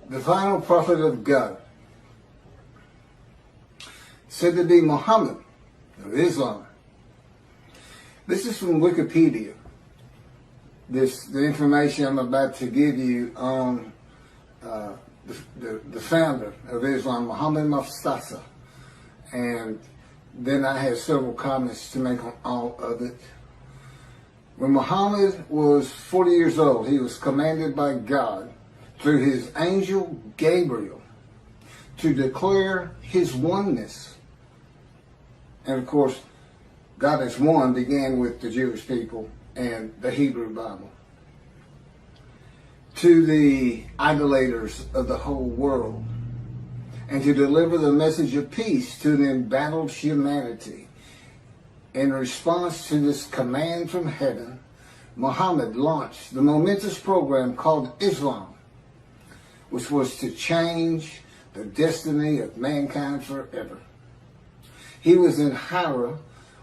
the final prophet of God, said to be Mohammad of Islam. This is from Wikipedia. The information I'm about to give you on the founder of Islam, Muhammad Mustafa. And then I have several comments to make on all of it. When Muhammad was 40 years old, he was commanded by God through his angel Gabriel to declare his oneness. And of course, God is one began with the Jewish people and the Hebrew Bible. To the idolaters of the whole world, and to deliver the message of peace to an embattled humanity. In response to this command from heaven, Muhammad launched the momentous program called Islam, which was to change the destiny of mankind forever. He was in Hira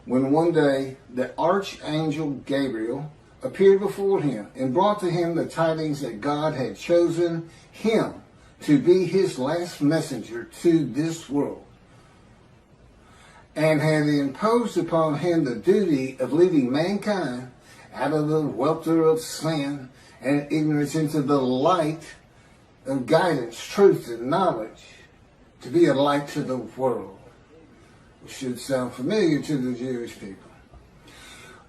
when one day the Archangel Gabriel appeared before him and brought to him the tidings that God had chosen him to be his last messenger to this world, and had imposed upon him the duty of leading mankind out of the welter of sin and ignorance into the light of guidance, truth, and knowledge, to be a light to the world, which should sound familiar to the Jewish people.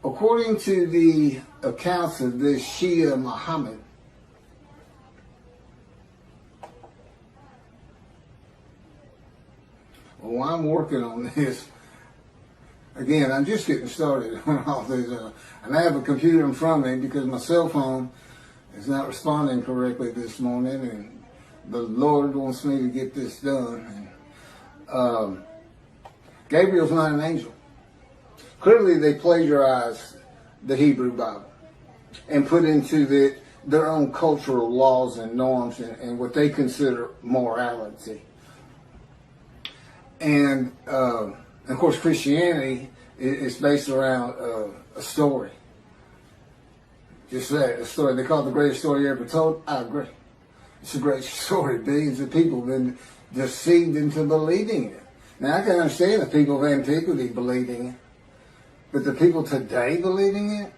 According to the accounts of this Shia Muhammad, well, I'm working on this. Again, I'm just getting started on all this. And I have a computer in front of me because my cell phone is not responding correctly this morning, and the Lord wants me to get this done. And, Gabriel's not an angel. Clearly, they plagiarized the Hebrew Bible and put into their own cultural laws and norms and what they consider morality. And of course, Christianity is based around a story. Just that, a story. They call it the greatest story ever told. I agree. It's a great story. Billions of people have been deceived into believing it. Now, I can understand the people of antiquity believing it, but the people today believing it,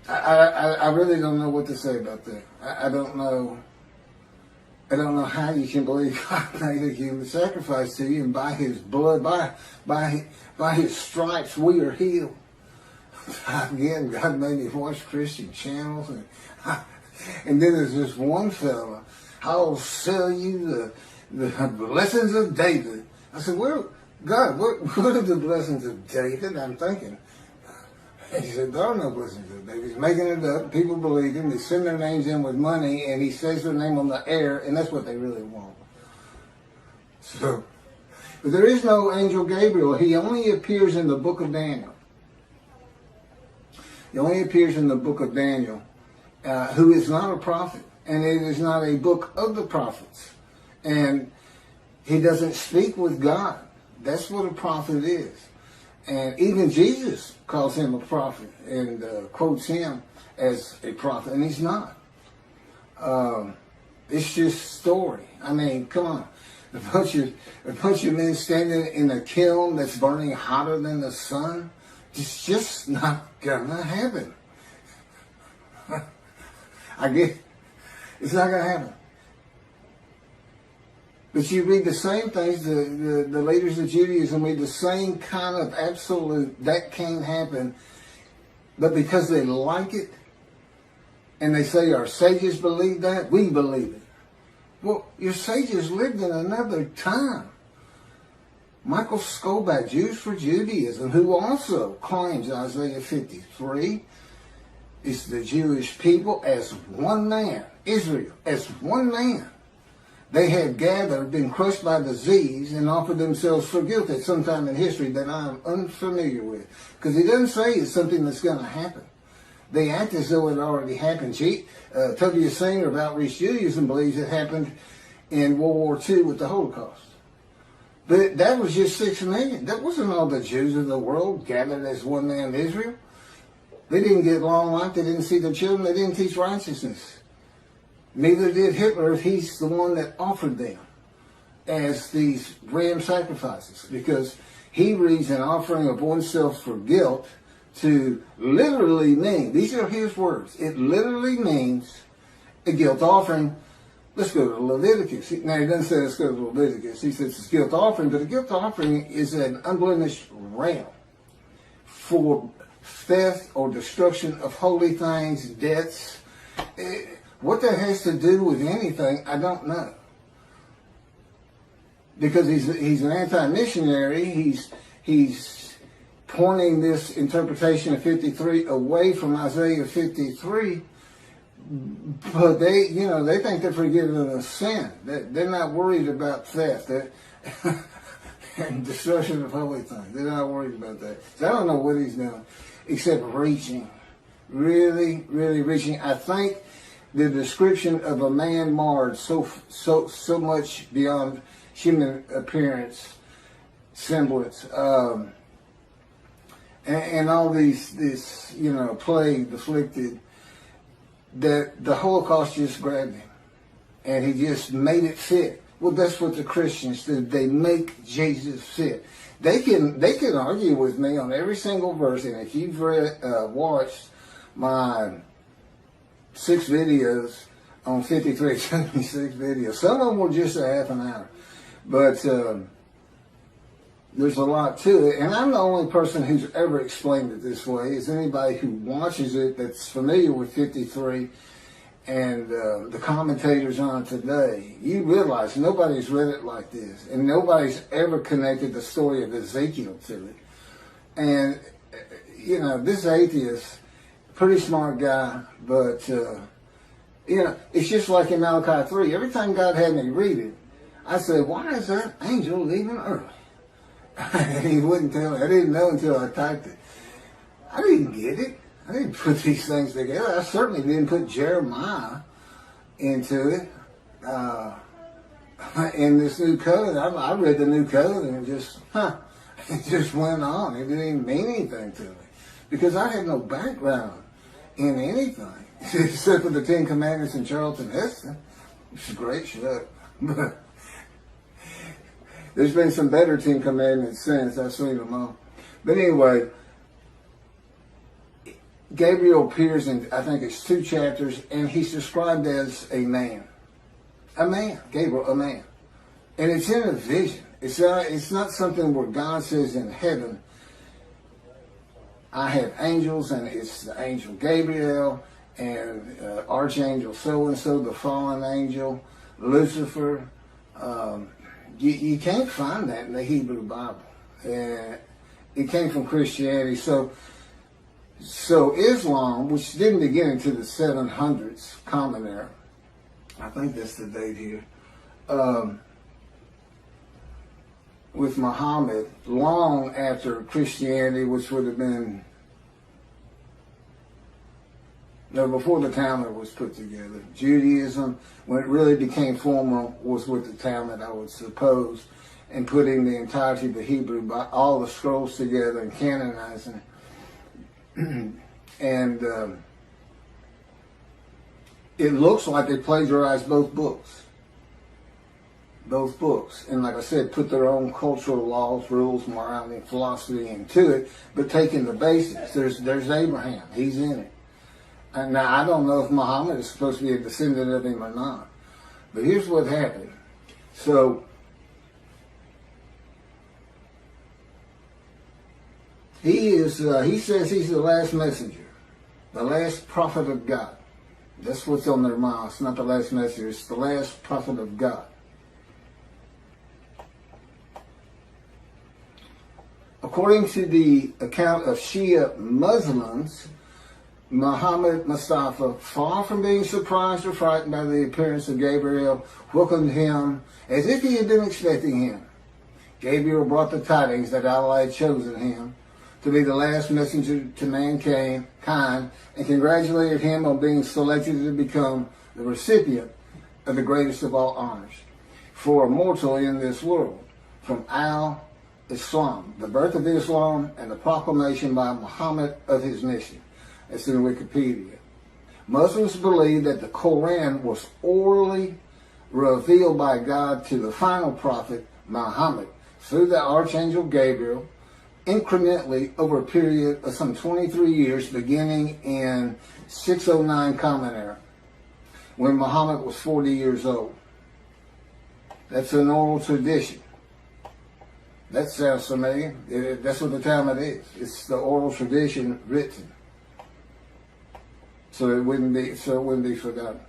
I really don't know what to say about that. I don't know how you can believe God made a human sacrifice to you, and by his blood, by his stripes, we are healed. Again, God made me watch Christian channels, and then there's this one fella, I'll sell you the blessings of David. I said, well, God, what are the blessings of David? I'm thinking. He said, there are no blessings of David. He's making it up. People believe him. They send their names in with money, and he says their name on the air, and that's what they really want. So, but there is no angel Gabriel. He only appears in the book of Daniel. He only appears in the book of Daniel, who is not a prophet, and it is not a book of the prophets. And he doesn't speak with God. That's what a prophet is. And even Jesus calls him a prophet and quotes him as a prophet, and he's not. It's just story. I mean, come on. A bunch of men standing in a kiln that's burning hotter than the sun, it's just not gonna happen. I get it's not gonna happen. But you read the same things, the leaders of Judaism read the same kind of absolute, that can't happen. But because they like it, and they say our sages believe that, we believe it. Well, your sages lived in another time. Michael Skobac, Jews for Judaism, who also claims Isaiah 53 is the Jewish people as one man, Israel as one man. They had gathered, been crushed by disease, and offered themselves for guilt at some time in history that I am unfamiliar with. Because he doesn't say it's something that's going to happen. They act as though it already happened. Toby Singer of Outreach Judaism believes it happened in World War II with the Holocaust. But that was just 6 million. That wasn't all the Jews of the world gathered as one man Israel. They didn't get long life. They didn't see their children. They didn't teach righteousness. Neither did Hitler. He's the one that offered them as these ram sacrifices, because he reads an offering of oneself for guilt to literally mean, these are his words, it literally means a guilt offering. Let's go to Leviticus. Now, he doesn't say let's go to Leviticus. He says it's a guilt offering, but a guilt offering is an unblemished ram for theft or destruction of holy things, debts. What that has to do with anything, I don't know. Because he's an anti-missionary. He's pointing this interpretation of 53 away from Isaiah 53. But they think they're forgiven of sin. They're not worried about theft and destruction of holy things. They're not worried about that. So I don't know what he's doing except reaching, really, really reaching. I think the description of a man marred so much beyond human appearance, semblance, and all this plague afflicted, that the Holocaust just grabbed him and he just made it fit. Well, that's what the Christians do. They make Jesus fit. They can argue with me on every single verse, and if you've watched my 6 videos on 53, 76 videos, some of them were just a half an hour. But there's a lot to it. And I'm the only person who's ever explained it this way. Is anybody who watches it that's familiar with 53 and the commentators on it today, you realize nobody's read it like this. And nobody's ever connected the story of Ezekiel to it. And, this atheist, pretty smart guy, but, it's just like in Malachi 3. Every time God had me read it, I said, why is that angel leaving early? And he wouldn't tell me. I didn't know until I typed it. I didn't get it. I didn't put these things together. I certainly didn't put Jeremiah into it. In this new covenant, I read the new covenant and it just went on. It didn't even mean anything to me. Because I had no background in anything. Except for the 10 Commandments and Charlton Heston. It's a great show. There's been some better 10 Commandments since. I've seen them all. But anyway, Gabriel appears in, I think it's 2 chapters, and he's described as a man. A man. Gabriel, a man. And it's in a vision. It's not something where God says in heaven, I have angels, and it's the angel Gabriel, and Archangel so-and-so, the fallen angel, Lucifer. You can't find that in the Hebrew Bible. It came from Christianity. So Islam, which didn't begin until the 700s, Common Era, I think that's the date here, with Mohammad, long after Christianity, which would have been, before the Talmud was put together. Judaism, when it really became formal, was with the Talmud, I would suppose, and putting the entirety of the Hebrew, all the scrolls together and canonizing it. And it looks like they plagiarized both books. Both books. And like I said, put their own cultural laws, rules, morality, and philosophy into it, but taking the basics. There's Abraham. He's in it. And now, I don't know if Muhammad is supposed to be a descendant of him or not. But here's what happened. So, he says he's the last messenger, the last prophet of God. That's what's on their mouths. Not the last messenger, it's the last prophet of God. According to the account of Shia Muslims, Muhammad Mustafa, far from being surprised or frightened by the appearance of Gabriel, welcomed him as if he had been expecting him. Gabriel brought the tidings that Allah had chosen him to be the last messenger to mankind, and congratulated him on being selected to become the recipient of the greatest of all honors for a mortal in this world, from Al-Islam, the birth of Islam, and the proclamation by Muhammad of his mission. It's in Wikipedia. Muslims believe that the Quran was orally revealed by God to the final prophet, Muhammad, through the Archangel Gabriel, incrementally over a period of some 23 years, beginning in 609 Common Era, when Muhammad was 40 years old. That's an oral tradition. That sounds familiar. That's what the Talmud is. It's the oral tradition written, so it wouldn't be forgotten.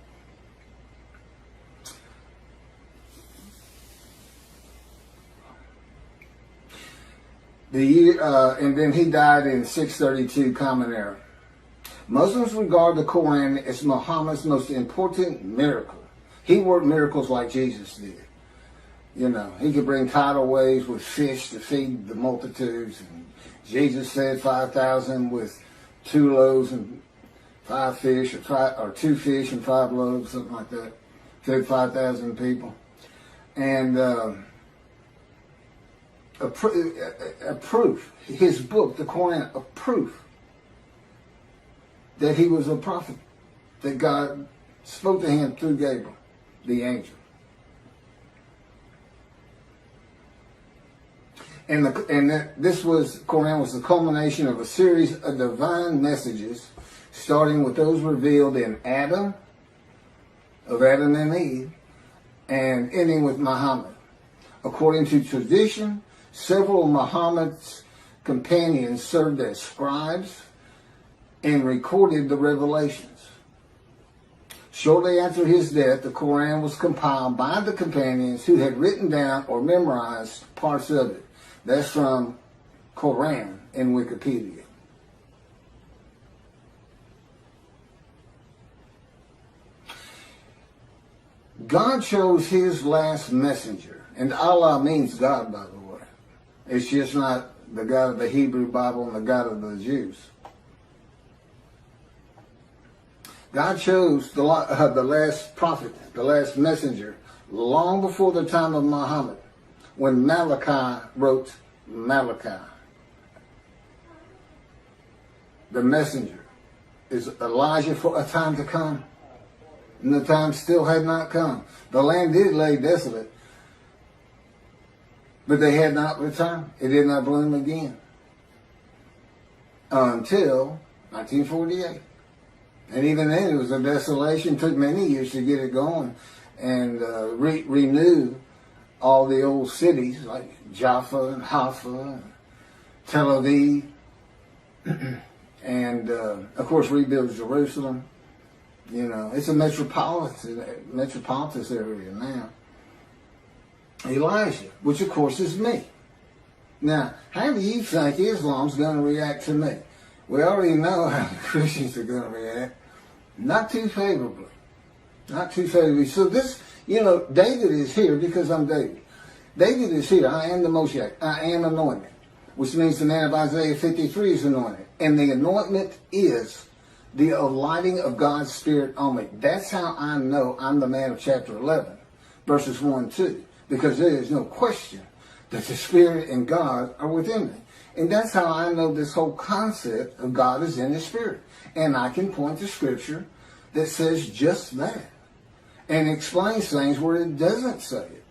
And then he died in 632 Common Era. Muslims regard the Quran as Muhammad's most important miracle. He worked miracles like Jesus did. You know, he could bring tidal waves with fish to feed the multitudes. And Jesus fed 5,000 with 2 loaves and 5 fish, or 2 fish and 5 loaves, something like that. Fed 5,000 people. And a proof, his book, the Quran, a proof that he was a prophet, that God spoke to him through Gabriel, the angel. And Quran was the culmination of a series of divine messages, starting with those revealed in Adam and Eve, and ending with Muhammad. According to tradition, several of Muhammad's companions served as scribes and recorded the revelations. Shortly after his death, the Quran was compiled by the companions who had written down or memorized parts of it. That's from Quran in Wikipedia. God chose his last messenger. And Allah means God, by the way. It's just not the God of the Hebrew Bible and the God of the Jews. God chose the last prophet, the last messenger, long before the time of Muhammad, when Malachi wrote Malachi. The messenger is Elijah for a time to come, and the time still had not come. The land did lay desolate, but they had not returned. It did not bloom again until 1948. And even then it was a desolation. It took many years to get it going and renew all the old cities like Jaffa and Haifa and Tel Aviv, and of course rebuild Jerusalem. You know, it's a metropolitan area now. Elijah, which of course is me. Now, how do you think Islam's going to react to me? We already know how the Christians are going to react. Not too favorably. Not too favorably. So this, you know, David is here because I'm David. David is here. I am the Moshiach. I am anointed. Which means the man of Isaiah 53 is anointed. And the anointment is the alighting of God's Spirit on me. That's how I know I'm the man of chapter 11, verses 1 and 2. Because there is no question that the Spirit and God are within me. And that's how I know this whole concept of God is in His Spirit. And I can point to Scripture that says just that. And explains things where it doesn't say it.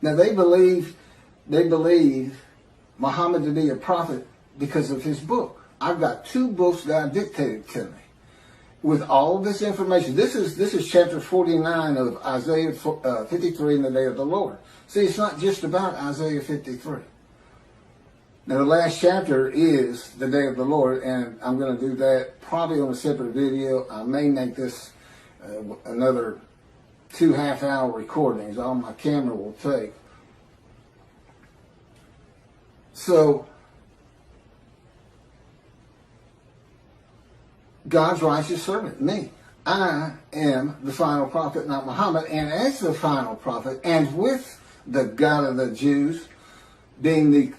Now they believe Muhammad to be a prophet because of his book. I've got 2 books God dictated to me with all of this information. This is chapter 49 of Isaiah 53 in the day of the Lord. See, it's not just about Isaiah 53. Now, the last chapter is the day of the Lord, and I'm going to do that probably on a separate video. I may make this another 2 half-hour recordings. All my camera will take. So, God's righteous servant, me. I am the final prophet, not Muhammad. And as the final prophet, and with the God of the Jews, being the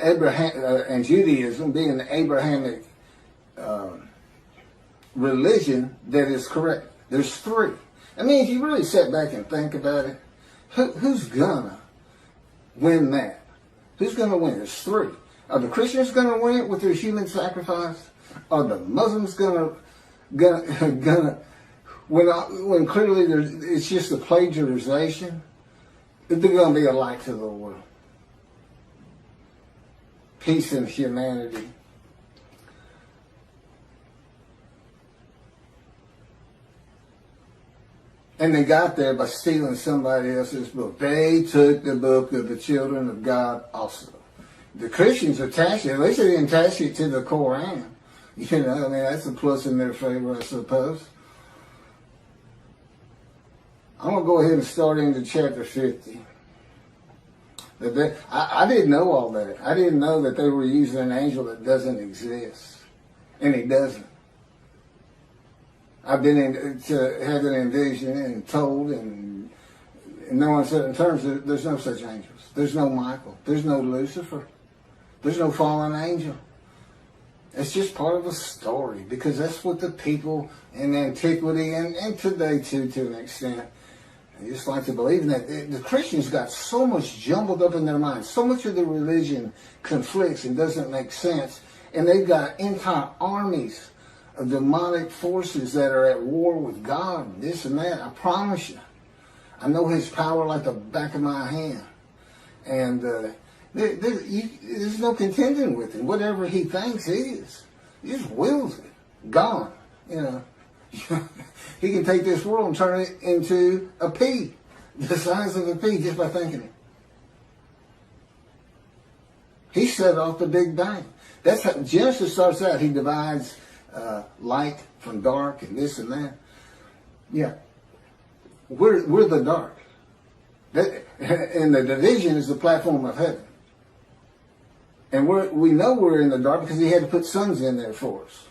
Abraham and Judaism being the Abrahamic religion that is correct. There's 3. I mean, if you really sit back and think about it, who's gonna win that? Who's going to win? There's three. Are the Christians going to win it with their human sacrifice? Are the Muslims going to when clearly it's just a plagiarization? They're going to be a light to the world. Peace and humanity. And they got there by stealing somebody else's book. They took the book of the children of God also. The Christians attached it. At least they didn't attach it to the Koran. You know, I mean, that's a plus in their favor, I suppose. I'm going to go ahead and start into chapter 50. I didn't know all that. I didn't know that they were using an angel that doesn't exist. And he doesn't. I've been to having envisioned and told and in no uncertain terms that there's no such angels. There's no Michael. There's no Lucifer. There's no fallen angel. It's just part of a story because that's what the people in antiquity and today too, to an extent, I just like to believe in that. The Christians got so much jumbled up in their minds. So much of the religion conflicts and doesn't make sense. And they've got entire armies of demonic forces that are at war with God, this and that. I promise you. I know his power like the back of my hand. And there's no contending with him. Whatever he thinks is. He just wills it. Gone. You know. He can take this world and turn it into a pea. The size of a pea just by thinking it. He set off the Big Bang. That's how Genesis starts out. He divides light from dark and this and that. Yeah. We're the dark. And the division is the platform of heaven. And we know we're in the dark because he had to put suns in there for us.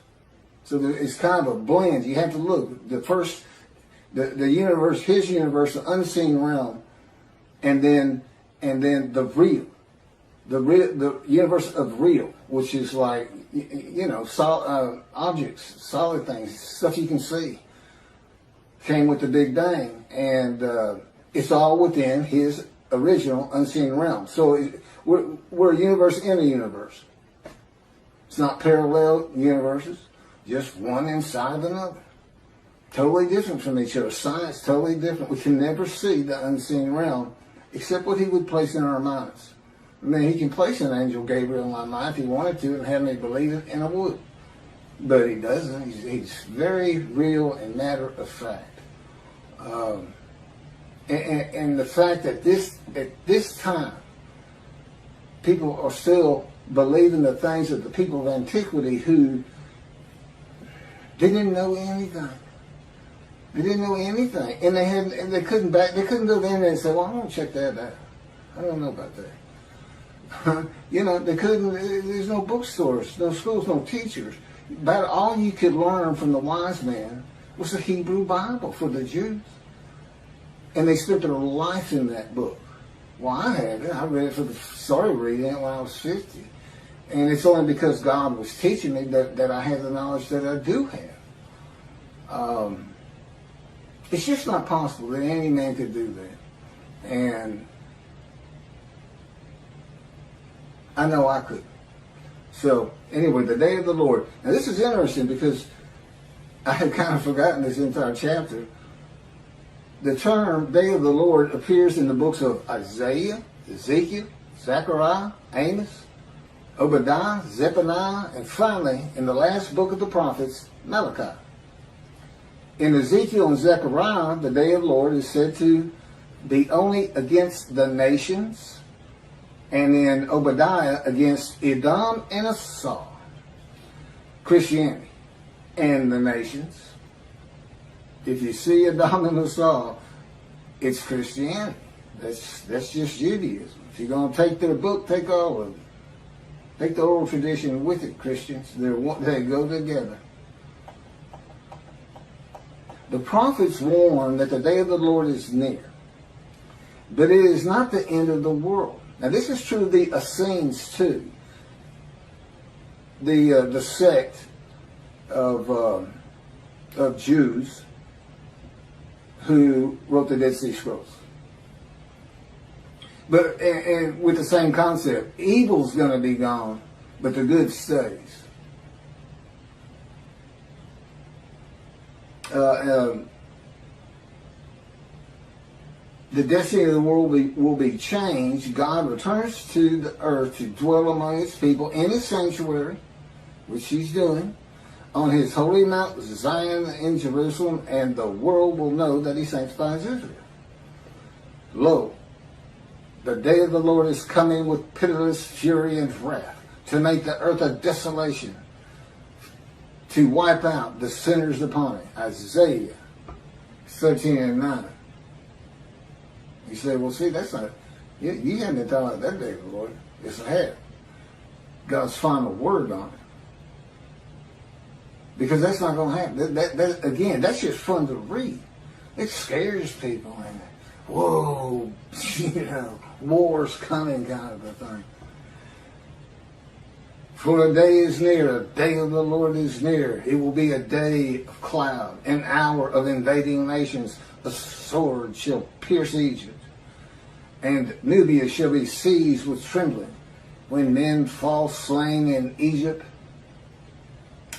So it's kind of a blend. You have to look. The universe, his universe, the unseen realm, and then the real. The universe of real, which is like, you know, objects, solid things, stuff you can see, came with the Big Bang. And it's all within his original unseen realm. So we're a universe in a universe. It's not parallel universes, just one inside of another. Totally different from each other. Science, totally different. We can never see the unseen realm except what he would place in our minds. I mean, he can place an angel Gabriel in my mind if he wanted to and have me believe it, and I would. But he doesn't. He's very real and matter of fact. And the fact that at this time, people are still believing the things of the people of antiquity who didn't know anything. They didn't know anything, and they couldn't go there and say, "Well, I want to check that out. I don't know about that." You know, they couldn't. There's no bookstores, no schools, no teachers. About all you could learn from the wise man was the Hebrew Bible for the Jews, and they spent their life in that book. Well, I had it. I read it started reading it when I was 50, and it's only because God was teaching me that I had the knowledge that I do have. It's just not possible that any man could do that, and I know I couldn't. So, anyway, the day of the Lord. Now, this is interesting because I had kind of forgotten this entire chapter. The term day of the Lord appears in the books of Isaiah, Ezekiel, Zechariah, Amos, Obadiah, Zephaniah, and finally, in the last book of the prophets, Malachi. In Ezekiel and Zechariah, the day of the Lord is said to be only against the nations, and in Obadiah against Edom and Esau, Christianity, and the nations. If you see Edom and Esau, it's Christianity. That's just Judaism. If you're going to take their book, take all of it. Take the oral tradition with it, Christians. They go together. The prophets warn that the day of the Lord is near, but it is not the end of the world. Now, this is true of the Essenes too, the sect of Jews who wrote the Dead Sea Scrolls. But and with the same concept, evil's going to be gone, but the good stays. The destiny of the world will be changed. God returns to the earth to dwell among his people in his sanctuary, which he's doing, on his holy Mount Zion in Jerusalem, and the world will know that he sanctifies Israel. Lo, the day of the Lord is coming with pitiless fury and wrath, to make the earth a desolation, to wipe out the sinners upon it. Isaiah 13:9. You say, well, see, that's not, you haven't thought about that day of the Lord. Yes, I have. God's final word on it. Because that's not going to happen. Again, that's just fun to read. It scares people. And whoa, war's coming kind of a thing. For a day is near, a day of the Lord is near. It will be a day of cloud, an hour of invading nations. A sword shall pierce Egypt, and Nubia shall be seized with trembling. When men fall slain in Egypt,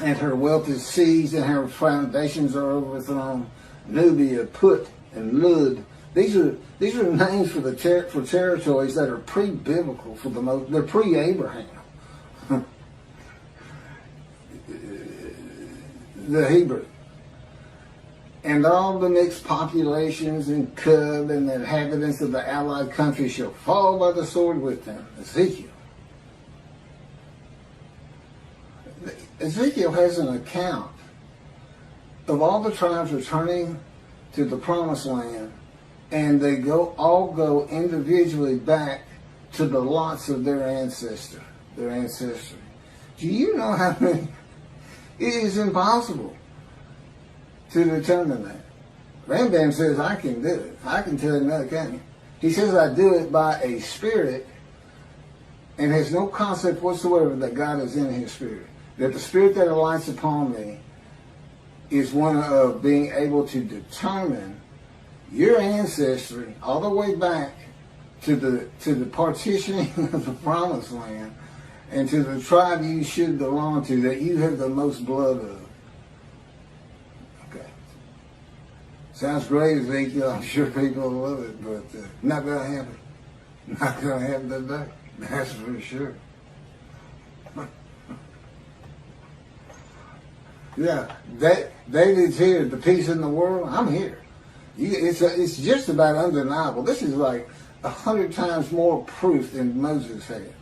and her wealth is seized, and her foundations are overthrown. Nubia, Put, and Lud. These are names for for territories that are pre-biblical for the most. They're pre-Abraham. The Hebrew. And all the mixed populations in Cub and the inhabitants of the allied countries shall fall by the sword with them. Ezekiel has an account of all the tribes returning to the promised land, and they all go individually back to the lots of their ancestry. Do you know how many? It is impossible to determine that. Rambam says, I can do it. I can tell him that, can he? He says, I do it by a spirit, and has no concept whatsoever that God is in his spirit. That the spirit that alights upon me is one of being able to determine your ancestry all the way back to the partitioning of the promised land, and to the tribe you should belong to, that you have the most blood of. Okay. Sounds great, Ezekiel. I'm sure people will love it, but not going to happen. Not going to happen today. That's for sure. Yeah, David's here. The peace in the world. I'm here. It's just about undeniable. This is like 100 times more proof than Moses had.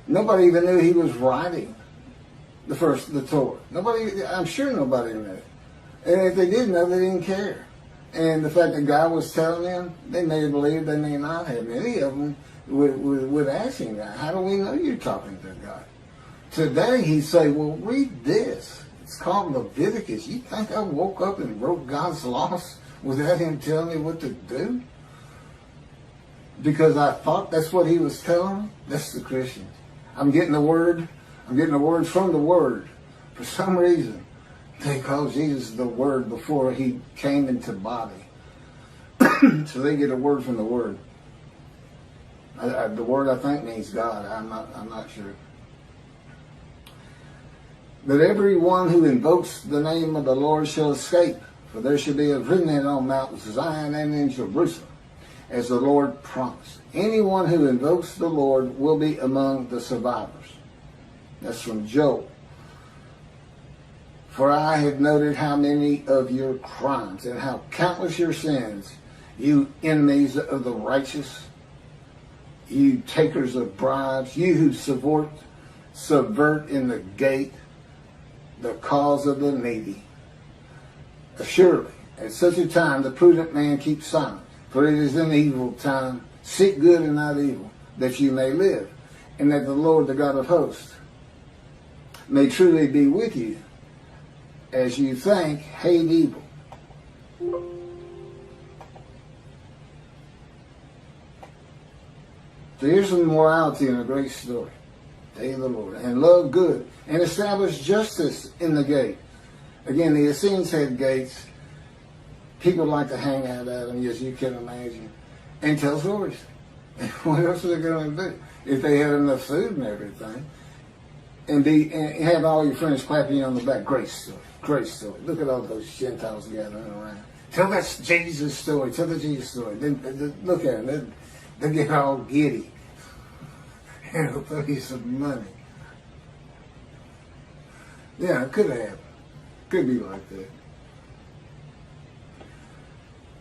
Nobody even knew he was writing the Torah. I'm sure nobody knew. And if they did know, they didn't care. And the fact that God was telling them, they may have believed, they may not have. Many of them would ask him, how do we know you're talking to God? Today he'd say, well, read this. It's called Leviticus. You think I woke up and wrote God's laws without him telling me what to do? Because I thought that's what he was telling me? That's the Christian. I'm getting the word. I'm getting the word from the word. For some reason, they call Jesus the word before he came into body. So they get a word from the word. The word, I think, means God. I'm not sure. But everyone who invokes the name of the Lord shall escape, for there shall be a remnant on Mount Zion and in Jerusalem, as the Lord promised. Anyone who invokes the Lord will be among the survivors. That's from Joel. For I have noted how many of your crimes and how countless your sins, you enemies of the righteous, you takers of bribes, you who subvert in the gate the cause of the needy. Surely, at such a time, the prudent man keeps silent, for it is an evil time. Seek good and not evil, that you may live, and that the Lord, the God of hosts, may truly be with you, as you think, hate evil. So here's some morality in a great story. Day of the Lord. And love good. And establish justice in the gate. Again, the Essenes had gates. People like to hang out at them, as you can imagine. and tell stories. What else are they going to do if they had enough food and everything? And have all your friends clapping you on the back. Great story. Great story. Look at all those Gentiles gathering around. Tell that Jesus story. Tell the Jesus story. Then look at them. They get all giddy. And it'll throw you some money. Yeah, it could happen. Could be like that.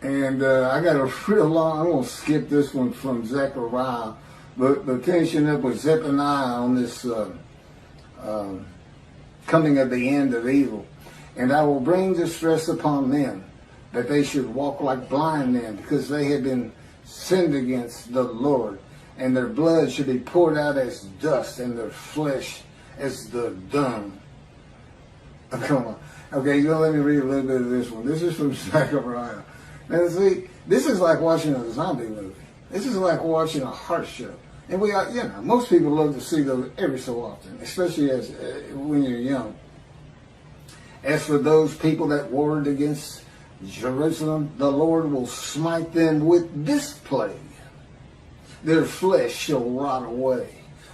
And I got a real long, I'm going to skip this one from Zechariah, but finishing up with Zephaniah on this coming of the end of evil. And I will bring distress upon them, that they should walk like blind men, because they have been sinned against the Lord. And their blood should be poured out as dust, and their flesh as the dung. Oh, come on. Okay, you let me read a little bit of this one. This is from Zechariah. Now, see, this is like watching a zombie movie. This is like watching a heart show. And we are, most people love to see those every so often, especially as when you're young. As for those people that warred against Jerusalem, the Lord will smite them with this plague. Their flesh shall rot away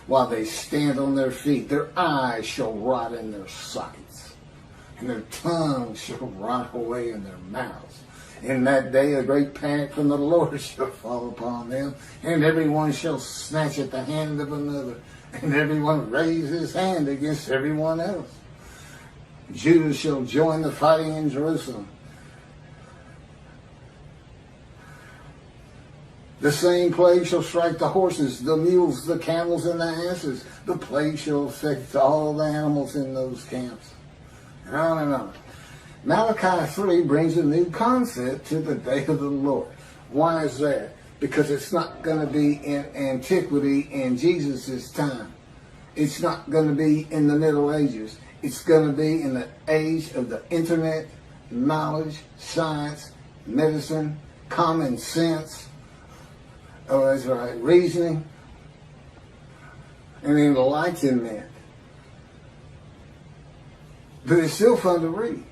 while they stand on their feet. Their eyes shall rot in their sockets, and their tongues shall rot away in their mouths. In that day a great panic from the Lord shall fall upon them, and everyone shall snatch at the hand of another, and everyone raise his hand against everyone else. Judah shall join the fighting in Jerusalem. The same plague shall strike the horses, the mules, the camels, and the asses. The plague shall affect all the animals in those camps. And on and on. Malachi 3 brings a new concept to the day of the Lord. Why is that? Because it's not going to be in antiquity in Jesus' time. It's not going to be in the Middle Ages. It's going to be in the age of the internet, knowledge, science, medicine, common sense. Oh, that's right, reasoning, and enlightenment. But it's still fun to read.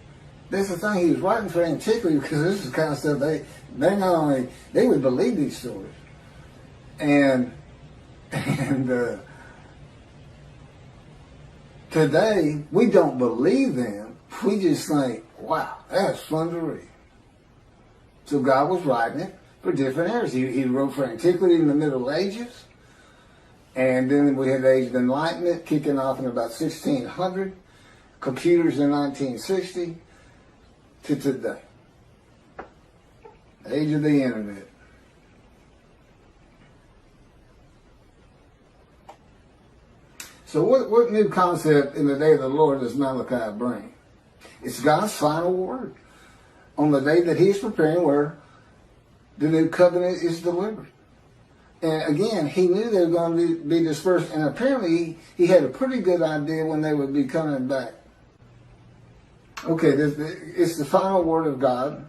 That's the thing, he was writing for antiquity, because this is the kind of stuff they not only, they would believe these stories. And today, we don't believe them. We just think, wow, that's fun to read. So God was writing it for different eras. He wrote for antiquity in the Middle Ages. And then we had the Age of Enlightenment kicking off in about 1600. Computers in 1960 to today. Age of the Internet. So what new concept in the day of the Lord does Malachi bring? It's God's final word on the day that he's preparing, where the new covenant is delivered. And again, he knew they were going to be dispersed, and apparently he had a pretty good idea when they would be coming back. Okay, it's the final word of God,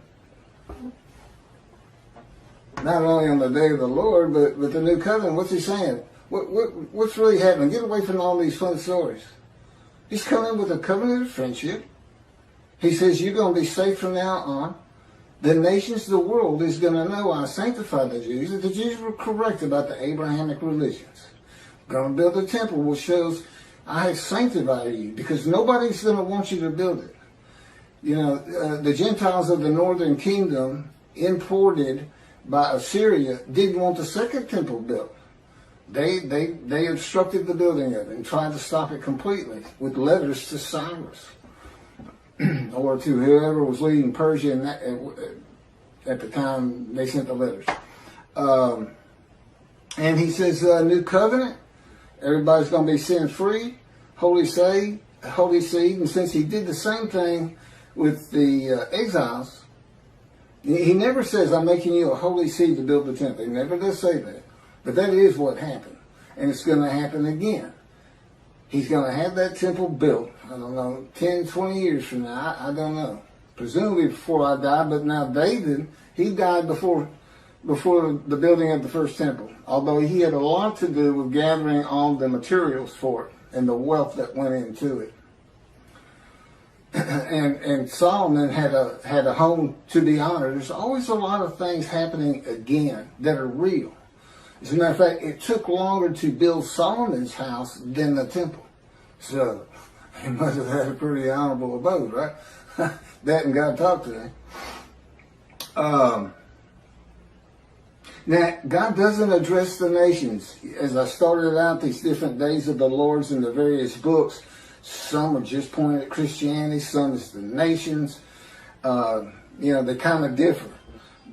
not only on the day of the Lord, but the new covenant. What's he saying? What's really happening? Get away from all these fun stories. He's coming with a covenant of friendship. He says you're going to be safe from now on. The nations of the world is going to know I sanctified the Jews, that the Jews were correct about the Abrahamic religions. I'm going to build a temple which shows I have sanctified you, because nobody's going to want you to build it. The Gentiles of the northern kingdom, imported by Assyria, didn't want the second temple built. They obstructed the building of it and tried to stop it completely with letters to Cyrus or to whoever was leading Persia at the time they sent the letters. And he says, new covenant, everybody's going to be sin-free, holy seed. And since he did the same thing with the exiles, he never says, I'm making you a holy seed to build the temple. He never does say that. But that is what happened. And it's going to happen again. He's going to have that temple built, I don't know, 10, 20 years from now. I don't know. Presumably before I die. But now David, he died before the building of the first temple. Although he had a lot to do with gathering all the materials for it and the wealth that went into it. and Solomon had a home to be honored. There's always a lot of things happening again that are real. As a matter of fact, it took longer to build Solomon's house than the temple. So he must have had a pretty honorable abode, right? That and God talked to him. Now, God doesn't address the nations. As I started out, these different days of the Lord's in the various books, some are just pointed at Christianity, some is the nations. They kind of differ.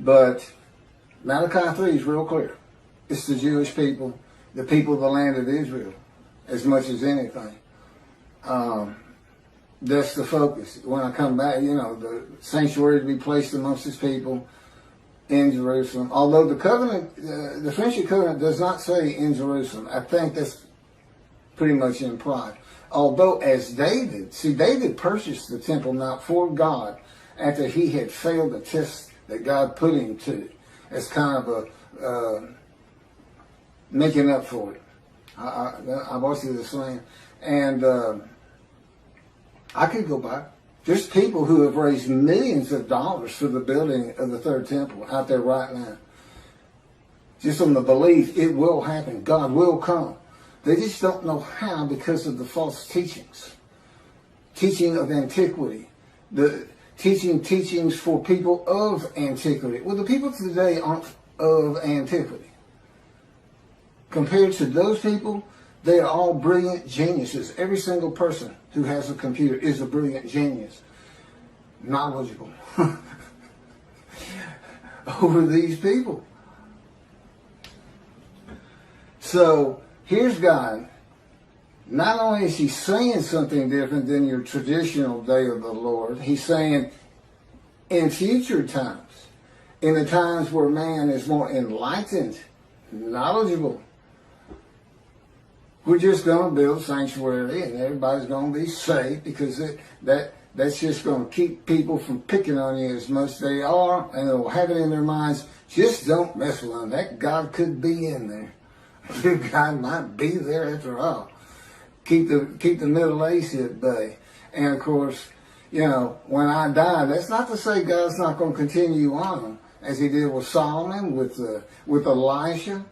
But Malachi 3 is real clear. It's the Jewish people, the people of the land of Israel, as much as anything. That's the focus. When I come back, the sanctuary to be placed amongst his people in Jerusalem. Although the covenant, the friendship covenant does not say in Jerusalem. I think that's pretty much implied. Although as David purchased the Temple Mount for God after he had failed the test that God put him to, as kind of a making up for it. I watched it this land. And I could go back. There's people who have raised millions of dollars for the building of the third temple out there right now. Just on the belief it will happen. God will come. They just don't know how because of the false teachings. Teaching of antiquity. The teachings for people of antiquity. Well, the people today aren't of antiquity. Compared to those people, they are all brilliant geniuses. Every single person who has a computer is a brilliant genius. Knowledgeable. Over these people. So, here's God. Not only is he saying something different than your traditional day of the Lord, he's saying in future times, in the times where man is more enlightened, knowledgeable, we're just going to build a sanctuary and everybody's going to be safe because that's just going to keep people from picking on you as much as they are, and they'll have it in their minds, just don't mess with them. That God could be in there. God might be there after all. Keep the Middle East at bay. And of course, when I die, that's not to say God's not going to continue on as he did with Solomon, with Elijah,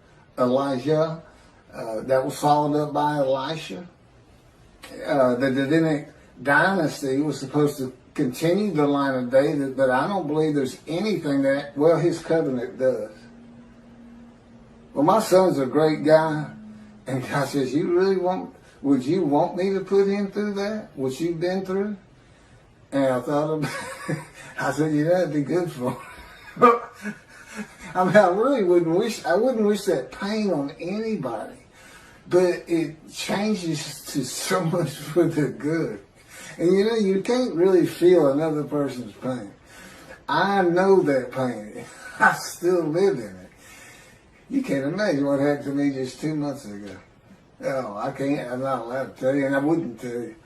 that was followed up by Elisha. The Davidic dynasty was supposed to continue the line of David, but I don't believe there's anything that, his covenant does. Well, my son's a great guy, and God says, would you want me to put him through that? What you've been through? And I thought about it. I said, that'd be good for him. I mean, I wouldn't wish that pain on anybody. But it changes to so much for the good. And you can't really feel another person's pain. I know that pain. I still live in it. You can't imagine what happened to me just 2 months ago. Oh, I can't. I'm not allowed to tell you, and I wouldn't tell you.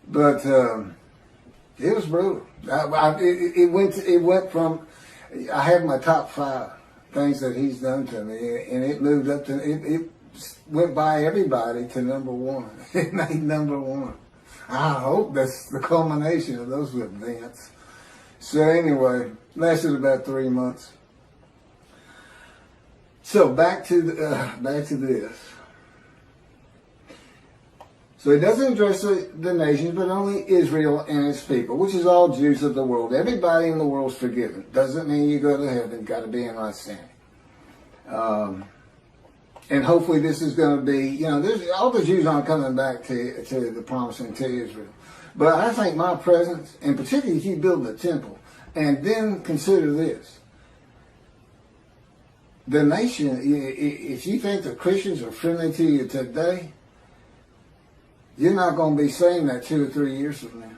But it was brutal. It went from, I had my top 5 things that he's done to me, and it moved up to, it went by everybody to number 1. It made number 1. I hope that's the culmination of those events. So anyway, lasted about 3 months. So back to this. So it doesn't address the nations, but only Israel and its people, which is all Jews of the world. Everybody in the world is forgiven. Doesn't mean you go to heaven. Got to be in right standing. And hopefully this is going to be, there's, all the Jews aren't coming back to the promised land, to Israel. But I think my presence, and particularly if you build the temple, and then consider this. The nation, if you think the Christians are friendly to you today, you're not going to be saying that 2 or 3 years from now.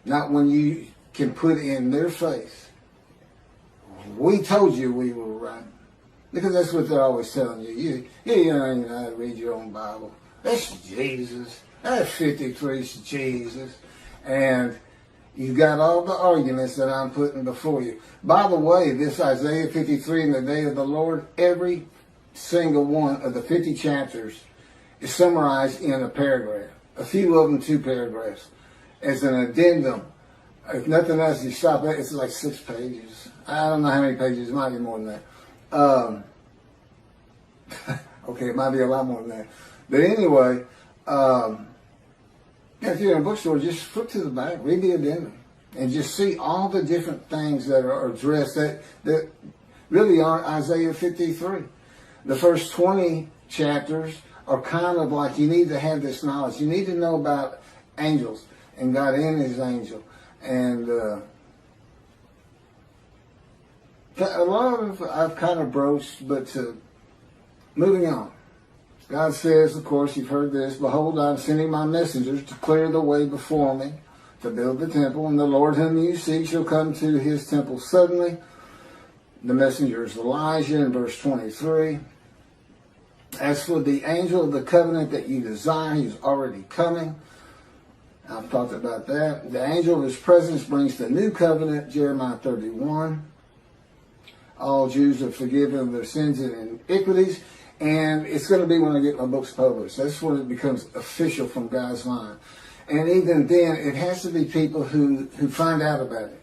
Not when you can put in their face, we told you we were right. Because that's what they're always telling you. You don't even know how to read your own Bible. That's Jesus. That 53 is Jesus. And you've got all the arguments that I'm putting before you. By the way, this Isaiah 53 in the day of the Lord, every single one of the 50 chapters is summarized in a paragraph. A few of them 2 paragraphs. as an addendum. If nothing else, you stop it. It's like 6 pages. I don't know how many pages. It might be more than that. Okay, it might be a lot more than that. But anyway, if you're in a bookstore, just flip to the back, read the addendum, and just see all the different things that are addressed that really are Isaiah 53. The first 20 chapters are kind of like, you need to have this knowledge. You need to know about angels and God in his angel. And a lot of I've kind of broached, but moving on. God says, of course, you've heard this, behold, I'm sending my messengers to clear the way before me, to build the temple, and the Lord whom you seek shall come to his temple suddenly. The messenger is Elijah in verse 23. As for the angel of the covenant that you desire, he's already coming. I've talked about that. The angel of his presence brings the new covenant, Jeremiah 31. All Jews are forgiven of their sins and iniquities. And it's going to be when I get my books published. That's when it becomes official from God's mind. And even then, it has to be people who find out about it.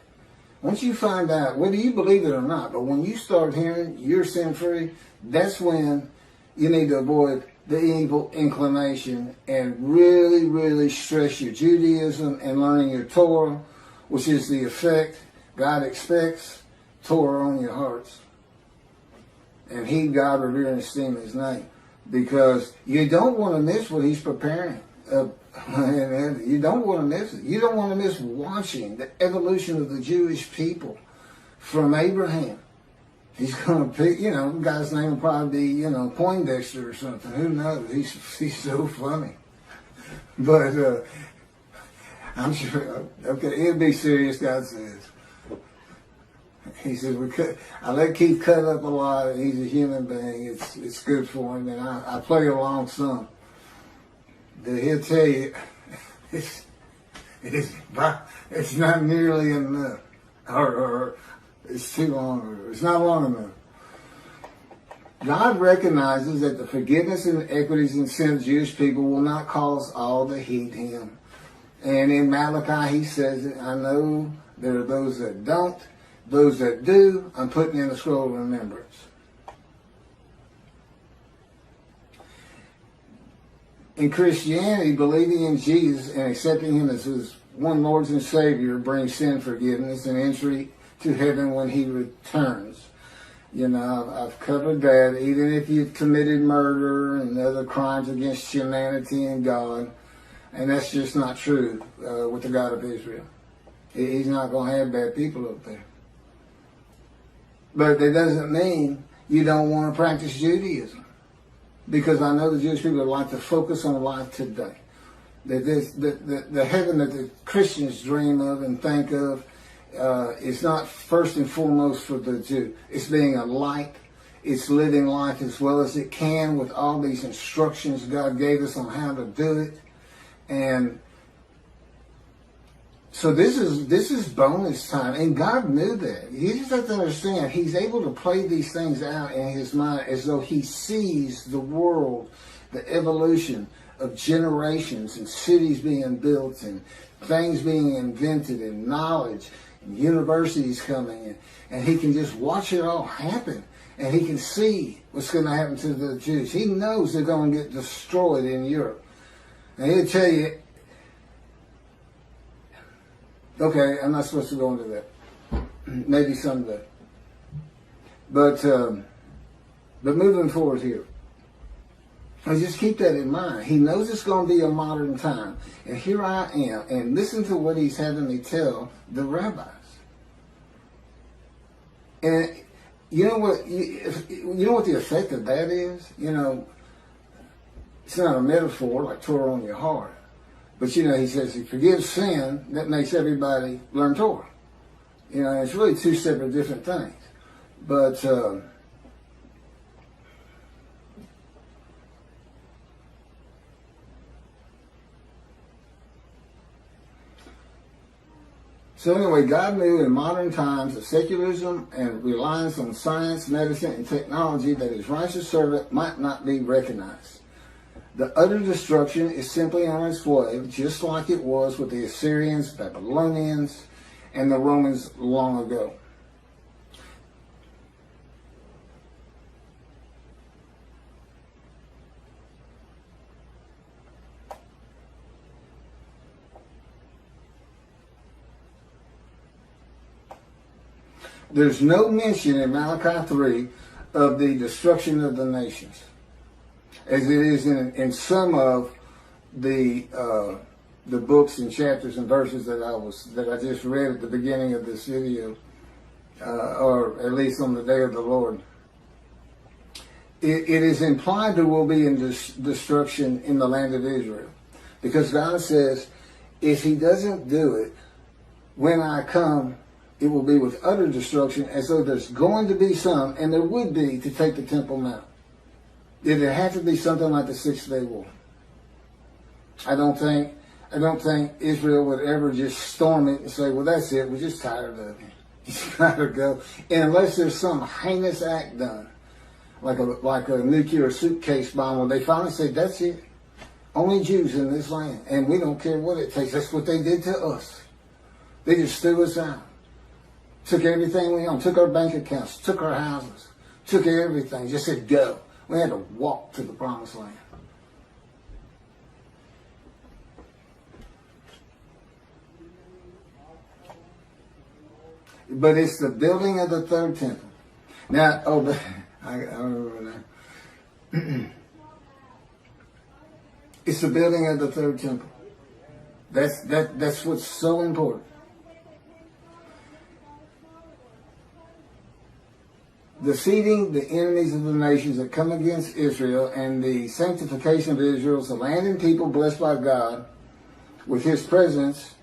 Once you find out, whether you believe it or not, but when you start hearing you're sin-free, that's when you need to avoid the evil inclination and really, really stress your Judaism and learning your Torah, which is the effect God expects, Torah on your hearts. And heed God, revere, and esteem his name. Because you don't want to miss what he's preparing. You don't want to miss it. You don't want to miss watching the evolution of the Jewish people from Abraham. He's going to pick, guy's name will probably be, Poindexter or something. Who knows? He's so funny. But I'm sure, okay, it'll be serious, God says. He says, I let Keith cut up a lot. He's a human being. It's good for him. And I play along some. He'll tell you, it's not nearly enough. Or it's too long. Or it's not long enough. God recognizes that the forgiveness and equities and sin of Jewish people will not cause all to heed him. And in Malachi, he says, I know there are those that don't. Those that do, I'm putting in a scroll of remembrance. In Christianity, believing in Jesus and accepting him as his one Lord and Savior brings sin forgiveness and entry to heaven when he returns. I've covered that. Even if you've committed murder and other crimes against humanity and God, and that's just not true with the God of Israel. He's not going to have bad people up there. But that doesn't mean you don't want to practice Judaism. Because I know the Jewish people like to focus on life today. The heaven that the Christians dream of and think of is not first and foremost for the Jew. It's being a light. It's living life as well as it can with all these instructions God gave us on how to do it. And so this is bonus time, and God knew that. You just have to understand, he's able to play these things out in his mind as though he sees the world, the evolution of generations and cities being built and things being invented and knowledge and universities coming in. And he can just watch it all happen, and he can see what's going to happen to the Jews. He knows they're going to get destroyed in Europe. And he'll tell you, okay, I'm not supposed to go into that. Maybe someday. But moving forward here, I just keep that in mind. He knows it's going to be a modern time. And here I am. And listen to what he's having me tell the rabbis. And you know what the effect of that is? It's not a metaphor like Torah on your heart. But, he says he forgives sin, that makes everybody learn Torah. It's really two separate different things. But, so anyway, God knew in modern times that secularism and reliance on science, medicine, and technology that his righteous servant might not be recognized. The utter destruction is simply on its way, just like it was with the Assyrians, Babylonians, and the Romans long ago. There's no mention in Malachi 3 of the destruction of the nations, as it is in some of the books and chapters and verses that I just read at the beginning of this video, or at least on the day of the Lord. It is implied there will be destruction in the land of Israel, because God says, if He doesn't do it, when I come, it will be with utter destruction, as though there's going to be some, and there would be, to take the Temple Mount. It'd have to be something like the 6-day war. I don't think Israel would ever just storm it and say, well, that's it, we're just tired of it. It's got to go. And unless there's some heinous act done, like a nuclear suitcase bomb, where they finally say, that's it. Only Jews in this land, and we don't care what it takes. That's what they did to us. They just threw us out. Took everything we owned, took our bank accounts, took our houses, took everything, just said go. We had to walk to the promised land. But it's the building of the third temple. Now, I remember that. It's the building of the third temple. That's what's so important. Defeating the enemies of the nations that come against Israel, and the sanctification of Israel, the land and people blessed by God with His presence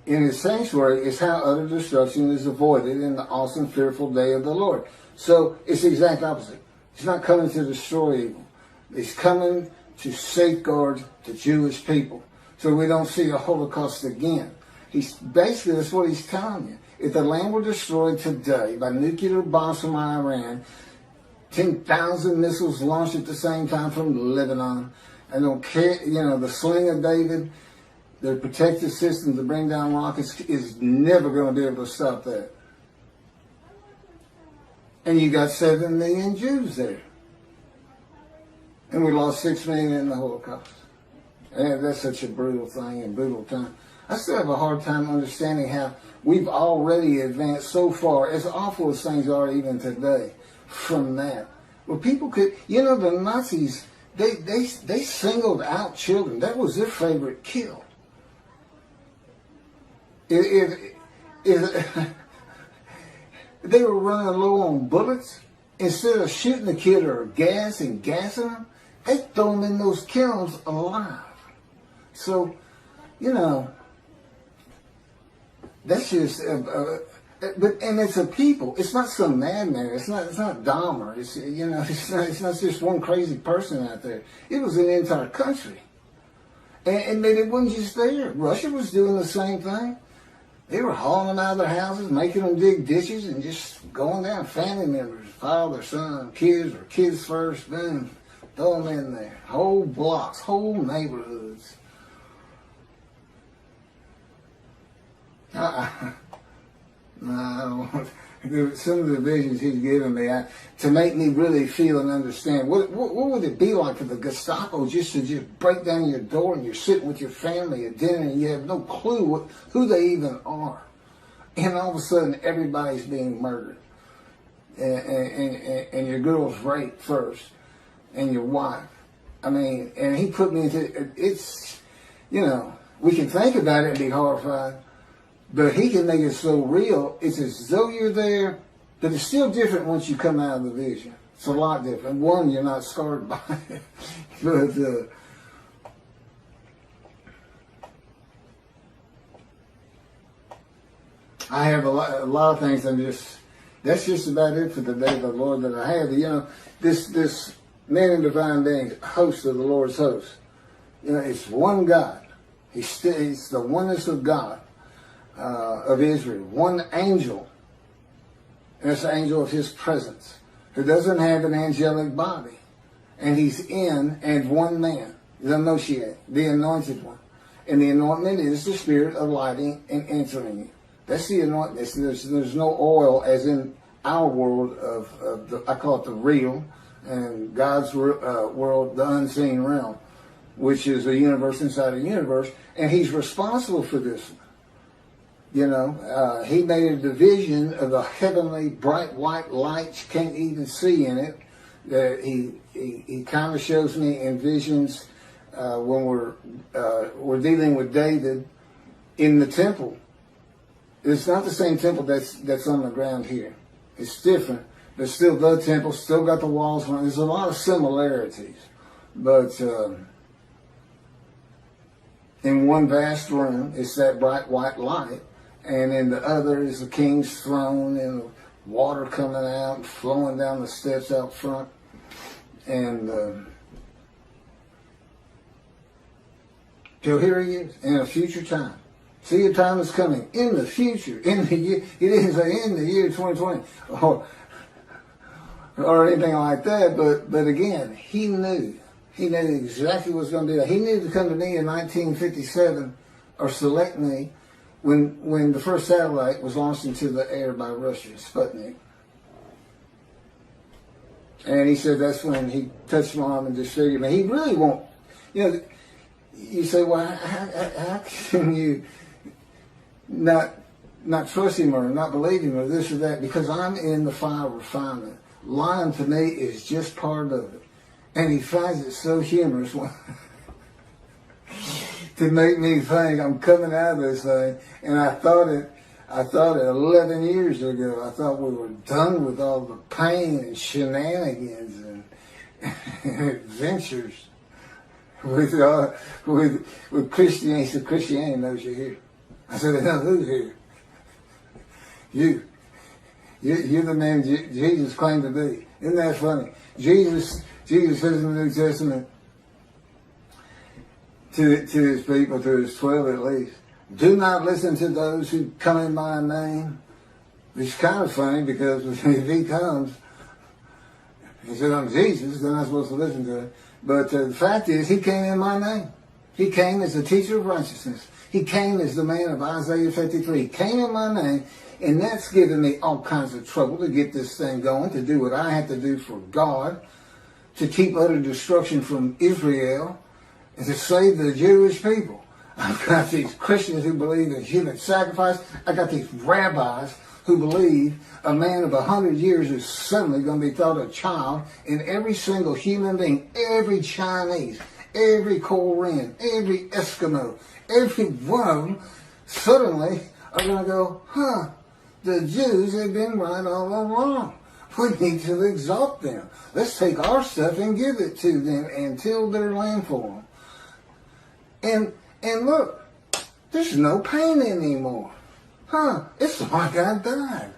in His sanctuary, is how utter destruction is avoided in the awesome, fearful day of the Lord. So it's the exact opposite. He's not coming to destroy evil. He's coming to safeguard the Jewish people, so we don't see a Holocaust again. Basically, that's what He's telling you. If the land were destroyed today by nuclear bombs from Iran, 10,000 missiles launched at the same time from Lebanon, and don't care, the sling of David, the protective system to bring down rockets is never going to be able to stop that. And you got 7 million Jews there. And we lost 6 million in the Holocaust. And that's such a brutal thing and brutal time. I still have a hard time understanding how we've already advanced so far, as awful as things are even today, from that. Well, people could, the Nazis, they singled out children. That was their favorite kill. If they were running low on bullets, instead of shooting the kid or gassing them, they throw them in those kilns alive. So, that's just, and it's a people. It's not some madman. It's not Dahmer. It's not just one crazy person out there. It was an entire country, and it wasn't just there. Russia was doing the same thing. They were hauling them out of their houses, making them dig ditches, and just going down. Family members, father, son, kids, or kids first, boom, throw them in there. Whole blocks, whole neighborhoods. I don't want some of the visions He's given me to make me really feel and understand what would it be like for the Gestapo to break down your door, and you're sitting with your family at dinner and you have no clue who they even are, and all of a sudden everybody's being murdered, and your girl's raped first, and your wife. And He put me into it's, we can think about it and be horrified. But He can make it so real, it's as though you're there, but it's still different once you come out of the vision. It's a lot different. One, you're not scarred by it. But I have a lot of things. That's just about it for the day of the Lord that I have. This man in divine being, host of the Lord's host. It's one God. It's the oneness of God. Of Israel, one angel, and it's the angel of His presence, who doesn't have an angelic body, and he's in as one man, the Moshiach, the anointed one. And the anointment is the spirit of lighting and answering you. That's the anointment. There's no oil as in our world of the, I call it the real, and God's world, the unseen realm, which is a universe inside a universe, and he's responsible for this. You know, he made a division of the heavenly bright white lights, you can't even see in it. He kind of shows me in visions when we're dealing with David in the temple. It's not the same temple that's on the ground here. It's different. There's still the temple, still got the walls. There's a lot of similarities, but in one vast room, it's that bright white light, and in the other is the king's throne and water coming out, flowing down the steps out front, and till here he is in a future time. See, a time is coming in the future, in the year. He didn't say in the year 2020 or anything like that, but again, he knew. He knew exactly what was going to do that. He knew to come to me in 1957 or select me when the first satellite was launched into the air by Russia, Sputnik. And he said that's when he touched my arm and disfigured me. He really won't. You know, you say, well, how can you not trust him or not believe him or this or that? Because I'm in the fire of refinement. Lying to me is just part of it. And he finds it so humorous to make me think I'm coming out of this thing. And I thought it 11 years ago. I thought we were done with all the pain and shenanigans and adventures with Christianity. So Christianity knows you're here. I said, they know who's here. You're the man Jesus claimed to be. Isn't that funny? Jesus says in the New Testament to his people, to his 12 at least, do not listen to those who come in my name. It's kind of funny because if he comes, he said, I'm Jesus, then I'm supposed to listen to him. But the fact is, he came in my name. He came as a teacher of righteousness. He came as the man of Isaiah 53. He came in my name, and that's given me all kinds of trouble to get this thing going, to do what I have to do for God, to keep utter destruction from Israel, and to save the Jewish people. I've got these Christians who believe in human sacrifice. I got these rabbis who believe a man of 100 years is suddenly going to be thought a child, and every single human being, every Chinese, every Korean, every Eskimo, every one of them suddenly are going to go, the Jews have been right all along. We need to exalt them. Let's take our stuff and give it to them and till their land for them. And look, there's no pain anymore. It's like I died.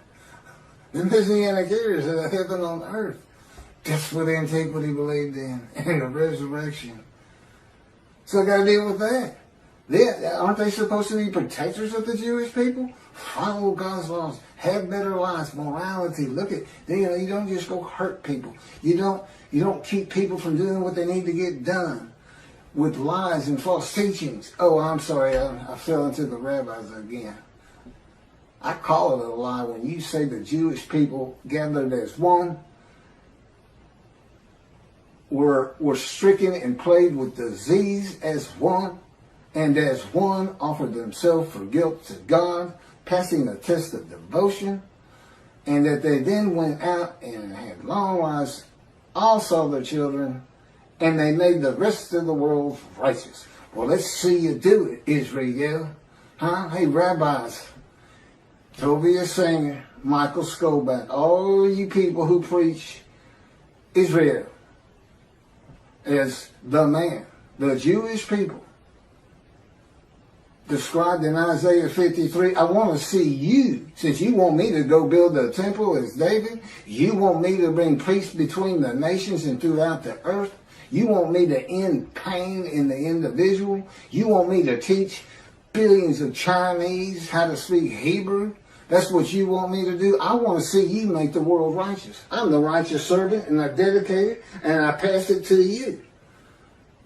The Messianic eras of heaven on earth. That's what antiquity believed in, and the resurrection. So I got to deal with that. Aren't they supposed to be protectors of the Jewish people? Follow God's laws, have better lives, morality. Look at, you don't just go hurt people. You don't keep people from doing what they need to get done with lies and false teachings. Oh, I'm sorry, I fell into the rabbis again. I call it a lie when you say the Jewish people gathered as one were stricken and plagued with disease as one, and as one offered themselves for guilt to God, passing the test of devotion, and that they then went out and had long lives, all saw their children, and they made the rest of the world righteous. Well, let's see you do it, Israel. Hey, rabbis, Tobias Singer, Michael Skolback, all you people who preach Israel as the man, the Jewish people, described in Isaiah 53, I want to see you, since you want me to go build a temple as David, you want me to bring peace between the nations and throughout the earth, you want me to end pain in the individual, you want me to teach billions of Chinese how to speak Hebrew. That's what you want me to do? I want to see you make the world righteous. I'm the righteous servant, and I dedicate it, and I pass it to you.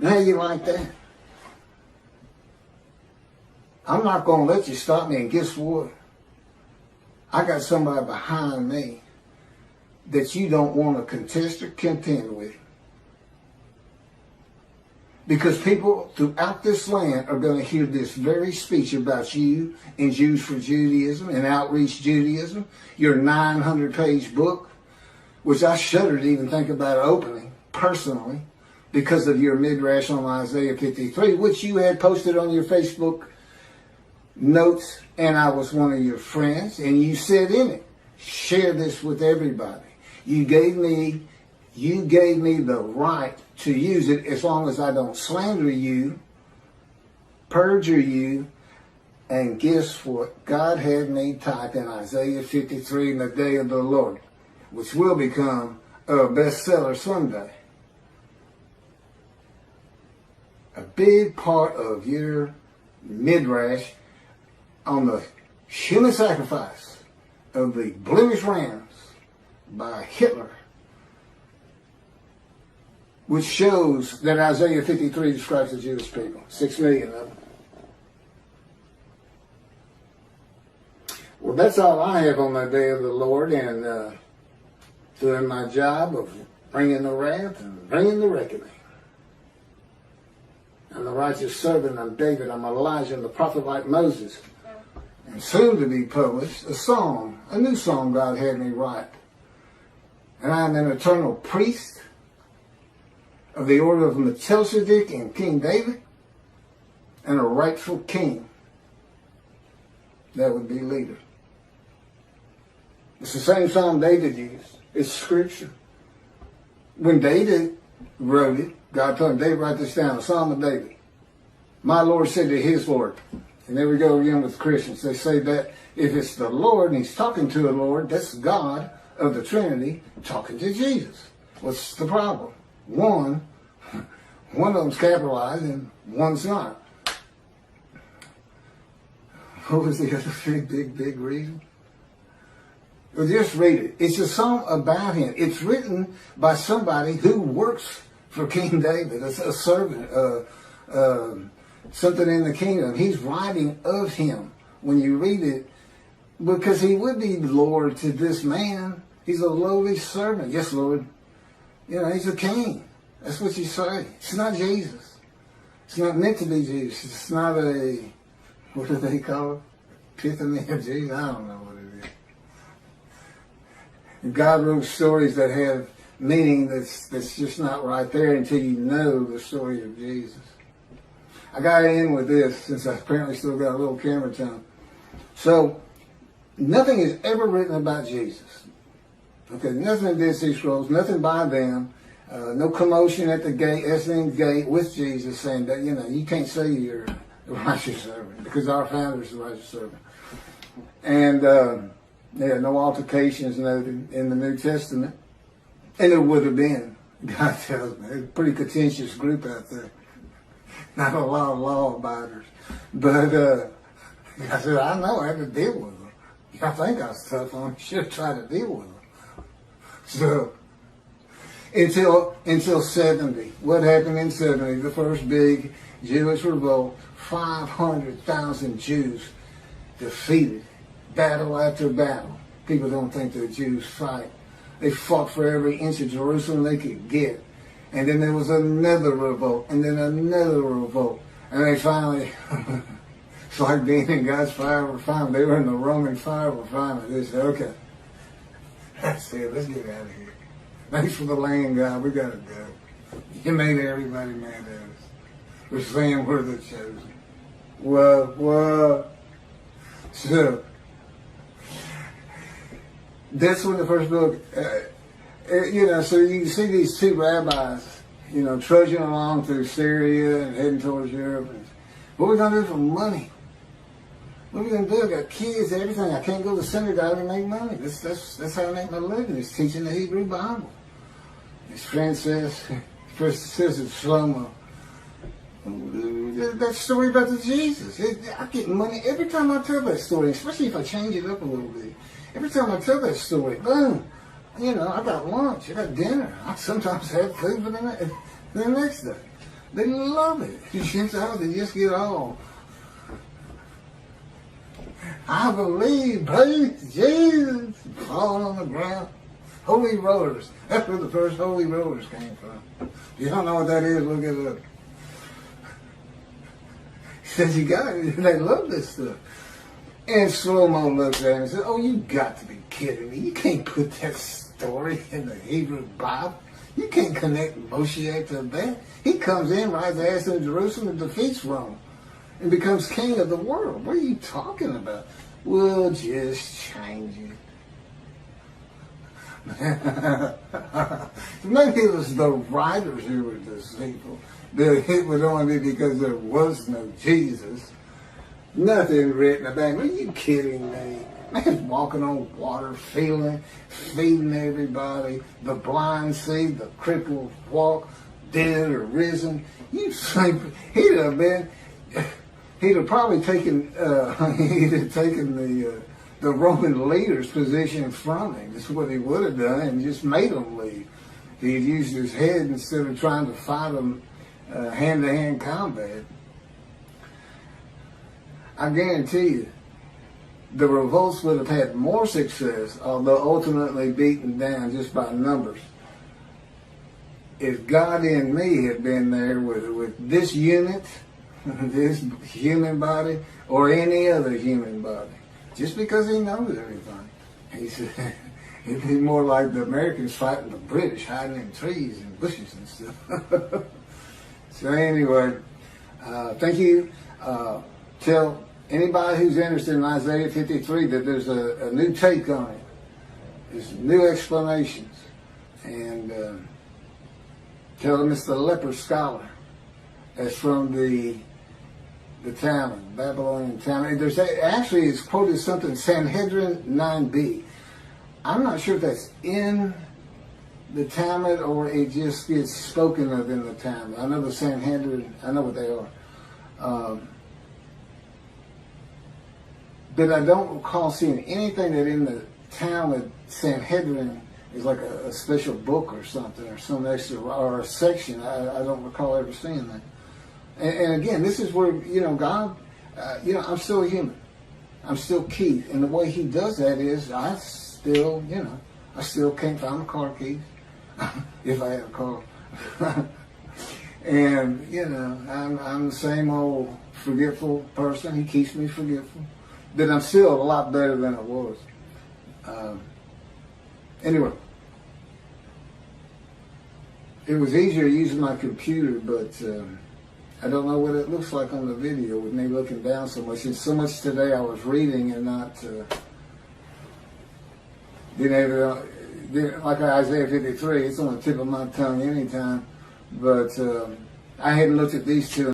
How you like that? I'm not going to let you stop me, and guess what? I got somebody behind me that you don't want to contest or contend with. Because people throughout this land are going to hear this very speech about you in Jews for Judaism and Outreach Judaism, your 900-page book, which I shudder to even think about opening personally because of your midrash on Isaiah 53, which you had posted on your Facebook notes, and I was one of your friends, and you said in it, share this with everybody. You gave me the right to use it as long as I don't slander you, perjure you, and guess what? God had me type in Isaiah 53 in the day of the Lord, which will become a bestseller someday. A big part of your midrash on the human sacrifice of the blemished rams by Hitler, which shows that Isaiah 53 describes the Jewish people, 6 million of them. Well, that's all I have on the day of the Lord, and doing my job of bringing the wrath and bringing the reckoning. I'm the righteous servant, I'm David, I'm Elijah, and the prophet like Moses. And soon to be published, a new song God had me write. And I am an eternal priest of the order of Melchizedek and King David, and a rightful king. That would be leader. It's the same song David used. It's scripture. When David wrote it, God told him, David, write this down, a Psalm of David. My Lord said to his Lord. And there we go again with Christians. They say that if it's the Lord and he's talking to the Lord, that's God of the Trinity talking to Jesus. What's the problem? One of them's capitalized and one's not. What was the other big reason? Well, just read it. It's a song about him. It's written by somebody who works for King David, a servant, something in the kingdom. He's writing of him when you read it, because he would be Lord to this man. He's a lowly servant. Yes, Lord. You know, he's a king. That's what you say. It's not Jesus. It's not meant to be Jesus. It's not a, what do they call it? Epiphany of Jesus? I don't know what it is. And God wrote stories that have meaning that's just not right there until you know the story of Jesus. I got to end with this, since I apparently still got a little camera time. So, nothing is ever written about Jesus. Okay, nothing in Dead Sea Scrolls, nothing by them. No commotion at the gate, Essene gate with Jesus saying that, you know, you can't say you're the righteous servant because our founder is the righteous servant. And, no altercations noted in the New Testament. And there would have been, God tells me. It's a pretty contentious group out there. Not a lot of law abiders. But I said, I know, I had to deal with them. I think I was tough on them. Should have tried to deal with them. So, until 70. What happened in 70? The first big Jewish revolt. 500,000 Jews defeated. Battle after battle. People don't think the Jews fight. They fought for every inch of Jerusalem they could get. And then there was another revolt, and then another revolt. And they finally, it's like being in God's fire refinement. They were in the Roman fire refinement. They said, okay, that's it, let's get out of here. Thanks for the land, God, we got to go. You made everybody mad at us. We're saying we're the chosen. What? So, that's when the first book, so you see these two rabbis, trudging along through Syria and heading towards Europe. And what are we going to do for money? What are we going to do? I got kids, everything. I can't go to synagogue and make money. That's how I make my living, is teaching the Hebrew Bible. His friend says, first says it's slow-mo. that story about the Jesus. I get money every time I tell that story, especially if I change it up a little bit. Every time I tell that story, boom, I got lunch, I got dinner. I sometimes have food for the next day. They love it. They just get all, I believe, praise Jesus, falling on the ground. Holy rollers. That's where the first holy rollers came from. If you don't know what that is, look it up. He says, you got it. They love this stuff. And Slow-Mo looks at him and says, oh, you got to be kidding me. You can't put that story in the Hebrew Bible. You can't connect Moshiach to that. He comes in, rides the ass in Jerusalem, and defeats Rome and becomes king of the world. What are you talking about? We'll just change it. Maybe it was the writers who were deceitful. It would only be because there was no Jesus. Nothing written about him. Are you kidding me? Man's walking on water, feeding everybody. The blind see, the crippled walk, dead or risen. You think he'd have probably taken the Roman leader's position from him. That's what he would have done, and just made them leave. He'd used his head instead of trying to fight them hand-to-hand combat. I guarantee you, the revolts would have had more success, although ultimately beaten down just by numbers, if God in me had been there with this unit, this human body, or any other human body. Just because he knows everything. He said, it'd be more like the Americans fighting the British, hiding in trees and bushes and stuff. So anyway, thank you. Tell anybody who's interested in Isaiah 53 that there's a new take on it. There's new explanations. And tell them it's the leper scholar. That's from the Talmud, Babylonian Talmud. There's actually, it's quoted something, Sanhedrin 9b. I'm not sure if that's in the Talmud or it just gets spoken of in the Talmud. I know the Sanhedrin, I know what they are. But I don't recall seeing anything that in the Talmud, Sanhedrin is like a special book or something, or some extra, or a section. I don't recall ever seeing that. And again, this is where, God, I'm still a human. I'm still Keith. And the way he does that is I still can't find my car keys. If I had a car. And, I'm the same old forgetful person. He keeps me forgetful. But I'm still a lot better than I was. Anyway. It was easier using my computer, but I don't know what it looks like on the video with me looking down so much. And so much today I was reading and not being able to, like Isaiah 53, it's on the tip of my tongue anytime. But I hadn't looked at these two